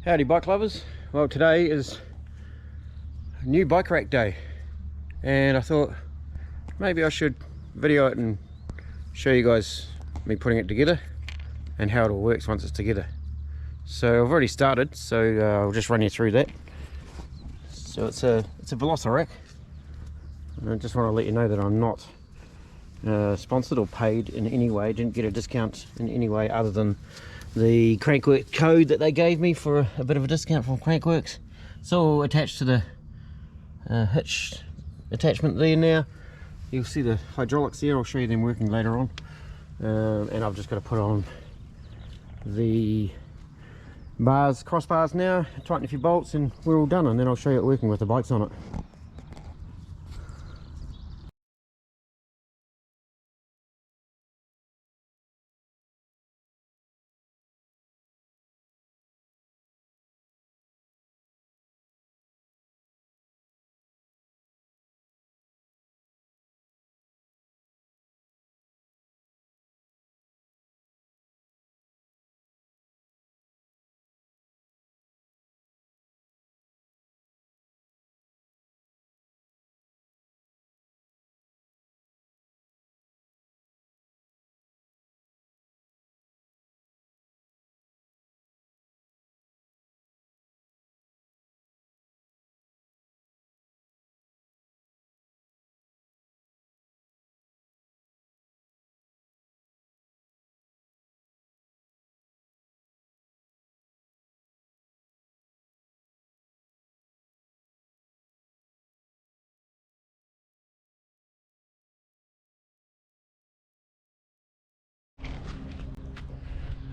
Howdy bike lovers. Well, today is new bike rack day and I thought maybe I should video it and show you guys me putting it together and how it all works once it's together. So I've already started, so I'll just run you through that. So it's a Velocirack, and I just want to let you know that I'm not sponsored or paid in any way. Didn't get a discount in any way other than the Crankworx code that they gave me for a bit of a discount from Crankworx. It's all attached to the hitch attachment there now. You'll see the hydraulics there. I'll show you them working later on. And I've just got to put on the bars, crossbars now, tighten a few bolts, and we're all done, and then I'll show you it working with the bikes on it.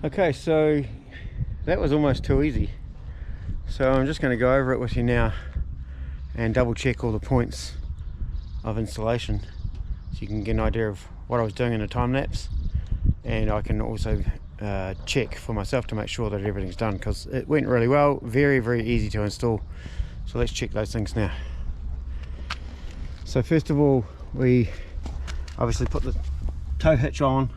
Okay, so that was almost too easy. So I'm just going to go over it with you now and double check all the points of installation so you can get an idea of what I was doing in a time lapse, and I can also check for myself to make sure that everything's done, because it went really well. Very easy to install. So let's check those things now. So first of all, we obviously put the tow hitch on.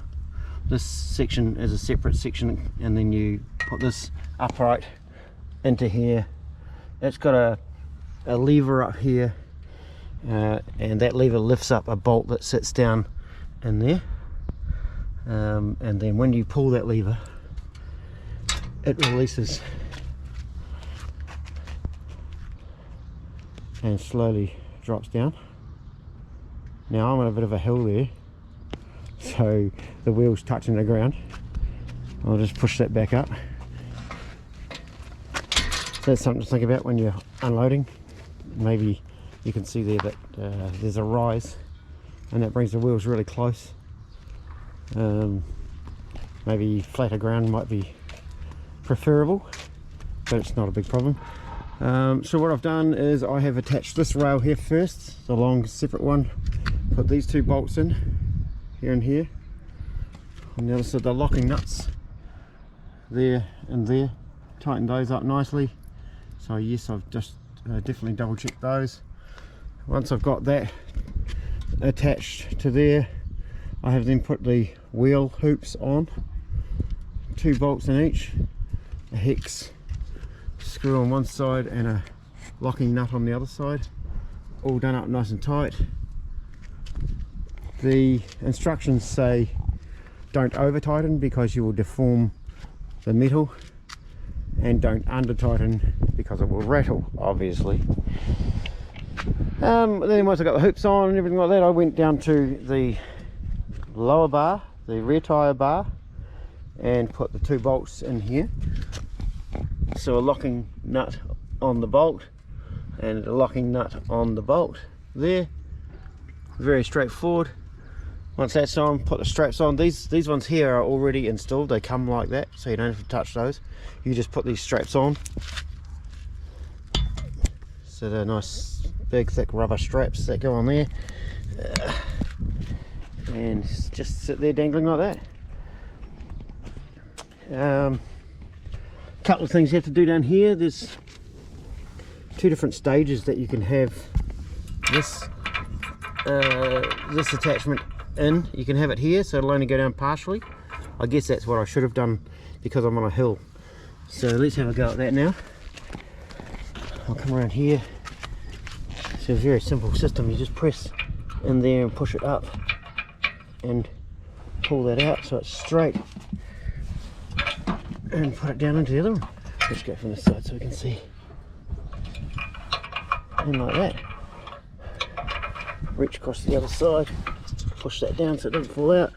This section is a separate section, and then you put this upright into here. It's got a lever up here, and that lever lifts up a bolt that sits down in there, and then when you pull that lever, it releases and slowly drops down. Now I'm on a bit of a hill there, so the wheel's touching the ground. I'll just push that back up. So that's something to think about when you're unloading. Maybe you can see there that there's a rise, and that brings the wheels really close. Maybe flatter ground might be preferable, but it's not a big problem. So what I've done is I have attached this rail here first, the long separate one. Put these two bolts in, here and here. On the other side, the locking nuts there and there. Tighten those up nicely. So yes, I've just definitely double checked those. Once I've got that attached to there, I have then put the wheel hoops on. 2 bolts in each, a hex screw on one side and a locking nut on the other side. All done up nice and tight. The instructions say don't over tighten because you will deform the metal, and don't under tighten because it will rattle, obviously. Then once I got the hoops on and everything like that, I went down to the lower bar, the rear tyre bar, and put the 2 bolts in here. So a locking nut on the bolt and a locking nut on the bolt there. Very straightforward. Once that's on, put the straps on. These ones here are already installed. They come like that, so you don't have to touch those. You just put these straps on. So they're nice big thick rubber straps that go on there, and just sit there dangling like that. Couple of things you have to do down here. There's 2 different stages that you can have this attachment in. You can have it here, so it'll only go down partially. I guess that's what I should have done because I'm on a hill. So let's have a go at that now. I'll come around here. It's a very simple system. You just press in there and push it up and pull that out so it's straight, and put it down into the other one. Let's go from this side so we can see. And like that. Reach across to the other side, push that down so it doesn't fall out,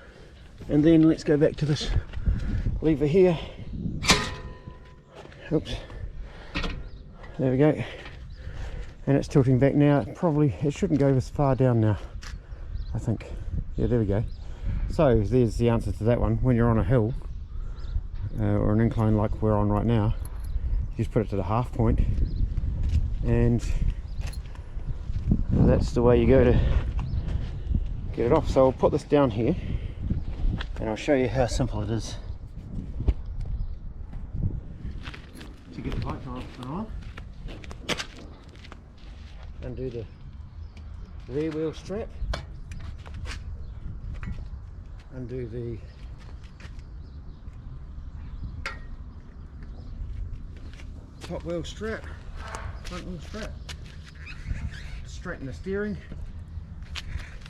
and then let's go back to this lever here. Oops. There we go. And it's tilting back now. It shouldn't go this far down now, I think. Yeah, there we go. So there's the answer to that one. When you're on a hill or an incline like we're on right now, you just put it to the half point, and that's the way you go to get it off. So I'll put this down here and I'll show you how simple it is to get the bike on. Undo the rear wheel strap, undo the top wheel strap, front wheel strap, straighten the steering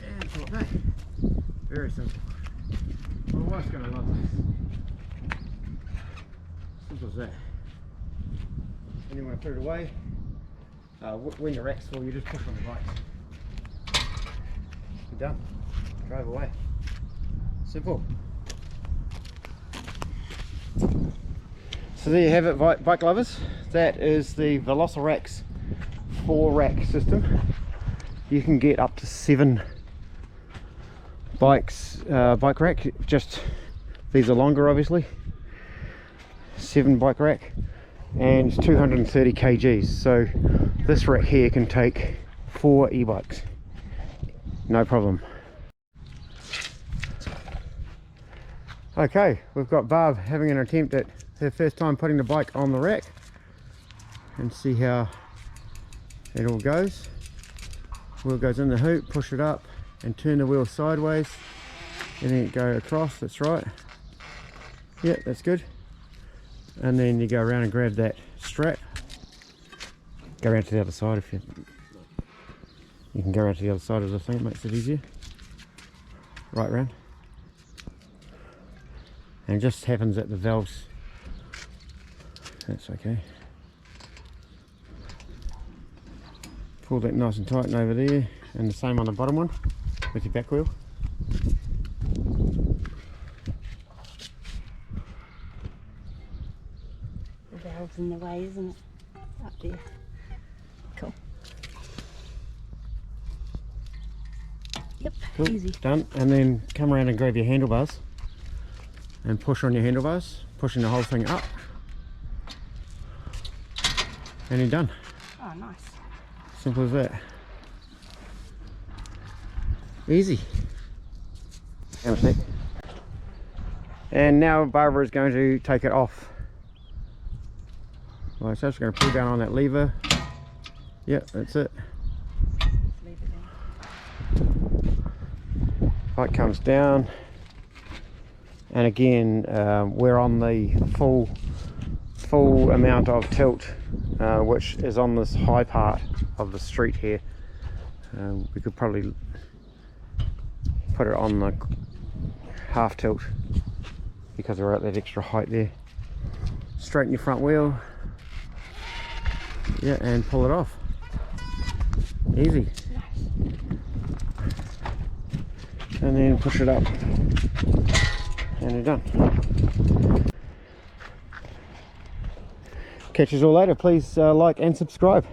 and pull it back. Very simple. My wife's going to love this. Simple as that. And you want to put it away. When your rack's full, you just push on the brakes. You're done. Drive away. Simple. So there you have it, bike lovers. That is the Velocirax 4-rack system. You can get up to 7 bikes, bike rack. Just these are longer, obviously. 7 bike rack, and it's 230 kgs. So this rack here can take 4 e-bikes, no problem. Okay, we've got Barb having an attempt at her first time putting the bike on the rack, and see how it all goes. Wheel goes in the hoop, push it up and turn the wheel sideways, and then go across. That's right. Yeah, that's good. And then you go around and grab that strap. Go around to the other side if you can go around to the other side of the thing, it makes it easier. Right round. And it just happens that the valves, that's okay. Pull that nice and tight and over there, and the same on the bottom one with your back wheel. The valve's in the way, isn't it? Up there. Cool. Yep, Cool. easy. Done. And then come around and grab your handlebars and push on your handlebars, pushing the whole thing up, and you're done. Oh, nice. Simple as that. Easy. And now Barbara is going to take it off. Right, so she's going to pull down on that lever. Yep, that's it. Leave it down. Bike comes down, and again we're on the full amount of tilt, which is on this high part of the street here. We could probably put it on the half tilt because we're at that extra height there. Straighten your front wheel, yeah, and pull it off. Easy. And then push it up, and you're done. Catch us all later. Please like and subscribe.